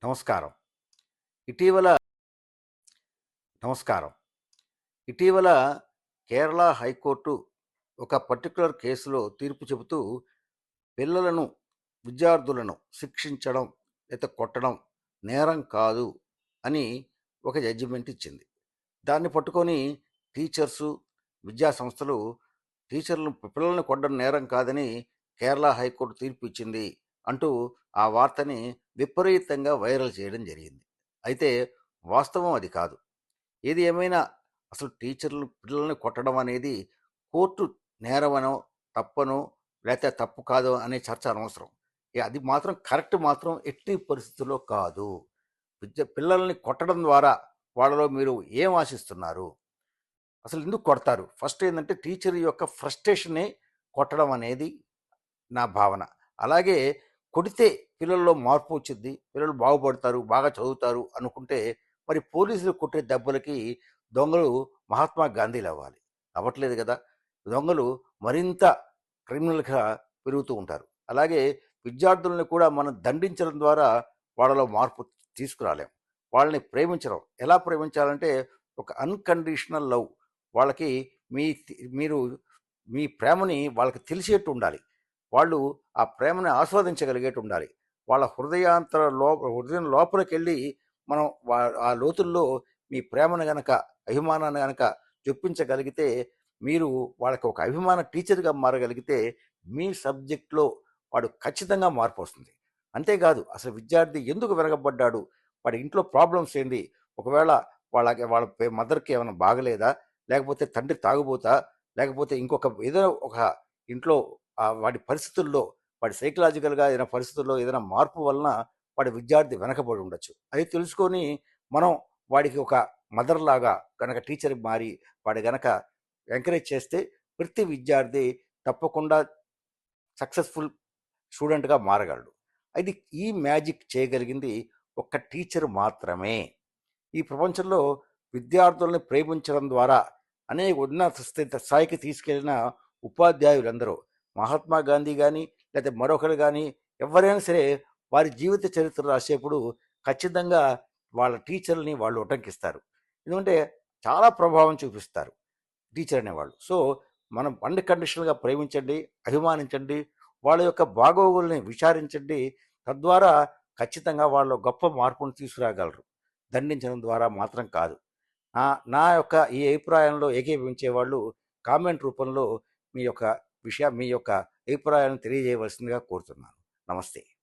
నమస్కారం. ఇటీవల నమస్కారం. ఇటీవల కేరళ హైకోర్టు ఒక పర్టిక్యులర్ కేసులో తీర్పు చెబుతూ పిల్లలను, విద్యార్థులను శిక్షించడం లేదా కొట్టడం నేరం కాదు అని ఒక జడ్జిమెంట్ ఇచ్చింది. దాన్ని పట్టుకొని టీచర్సు, విద్యా సంస్థలు పిల్లల్ని కొట్టడం నేరం కాదని కేరళ హైకోర్టు తీర్పు ఇచ్చింది అంటూ ఆ వార్తని విపరీతంగా వైరల్ చేయడం జరిగింది. అయితే వాస్తవం అది కాదు. ఏది ఏమైనా అసలు టీచర్లు పిల్లల్ని కొట్టడం అనేది కోర్టు నేరమనో, తప్పనో, లేతే తప్పు కాదో అనే చర్చ అనవసరం. అది మాత్రం కరెక్ట్ మాత్రం ఎట్టి పరిస్థితుల్లో కాదు. పిల్లల్ని కొట్టడం ద్వారా వాళ్ళలో మీరు ఏం ఆశిస్తున్నారు? అసలు ఎందుకు కొడతారు? ఫస్ట్ ఏందంటే టీచర్ యొక్క ఫ్రస్ట్రేషనే కొట్టడం అనేది నా భావన. అలాగే కొడితే పిల్లల్లో మార్పు వచ్చిద్ది, పిల్లలు బాగుపడతారు, బాగా చదువుతారు అనుకుంటే మరి పోలీసులు కొట్టే దెబ్బలకి దొంగలు మహాత్మా గాంధీలు అవ్వాలి. అవ్వట్లేదు కదా! దొంగలు మరింత క్రిమినల్‌గా పెరుగుతూ ఉంటారు. అలాగే విద్యార్థులను కూడా మనం దండించడం ద్వారా వాళ్ళలో మార్పు తీసుకురాలేం. వాళ్ళని ప్రేమించడం. ఎలా ప్రేమించాలంటే ఒక అన్‌కండిషనల్ లవ్. వాళ్ళకి మీరు మీ ప్రేమని వాళ్ళకి తెలిసేట్టు ఉండాలి. వాళ్ళు ఆ ప్రేమని ఆస్వాదించగలిగేట్టు ఉండాలి. వాళ్ళ హృదయం లోపలికెళ్ళి మనం ఆ లోతుల్లో మీ ప్రేమను గనక, అభిమానాన్ని గనక చొప్పించగలిగితే, మీరు వాళ్ళకి ఒక అభిమాన టీచర్‌గా మారగలిగితే, మీ సబ్జెక్ట్‌లో వాడు ఖచ్చితంగా మార్పొస్తుంది. అంతేకాదు అసలు విద్యార్థి ఎందుకు వెనకబడ్డాడు? వాడి ఇంట్లో ప్రాబ్లమ్స్ ఏంది? ఒకవేళ వాళ్ళ మదర్‌కి ఏమైనా బాగలేదా? లేకపోతే తండ్రి తాగుబోతా? లేకపోతే ఇంకొక ఏదో ఒక ఇంట్లో వాడి పరిస్థితుల్లో, వాడి సైకలాజికల్‌గా ఏదైనా పరిస్థితుల్లో ఏదైనా మార్పు వలన వాడి విద్యార్థి వెనకబడి ఉండొచ్చు. అది తెలుసుకొని మనం వాడికి ఒక మదర్‌లాగా గనక టీచర్ మారి వాడు గనక ఎంకరేజ్ చేస్తే ప్రతి విద్యార్థి తప్పకుండా సక్సెస్‌ఫుల్ స్టూడెంట్‌గా మారగలడు. అది ఈ మ్యాజిక్ చేయగలిగింది ఒక్క టీచర్ మాత్రమే. ఈ ప్రపంచంలో విద్యార్థుల్ని ప్రేమించడం ద్వారా అనేక ఉన్నత స్థాయికి తీసుకెళ్ళిన ఉపాధ్యాయులందరూ మహాత్మా గాంధీ కానీ లేకపోతే మరొకరు కానీ ఎవరైనా సరే వారి జీవిత చరిత్ర రాసేప్పుడు ఖచ్చితంగా వాళ్ళ టీచర్ని వాళ్ళు ఉటంకిస్తారు. ఎందుకంటే చాలా ప్రభావం చూపిస్తారు టీచర్ అనేవాళ్ళు. సో మనం అన్‌కండిషనల్‌గా ప్రేమించండి, అభిమానించండి, వాళ్ళ యొక్క బాగోగుల్ని విచారించండి. తద్వారా ఖచ్చితంగా వాళ్ళలో గొప్ప మార్పును తీసుకురాగలరు. దండించడం ద్వారా మాత్రం కాదు. నా నా యొక్క ఈ అభిప్రాయంలో ఏకీభవించేవాళ్ళు కామెంట్ రూపంలో మీ యొక్క మీ యొక్క అభిప్రాయాలను తెలియజేయవలసిందిగా కోరుతున్నాను. నమస్తే.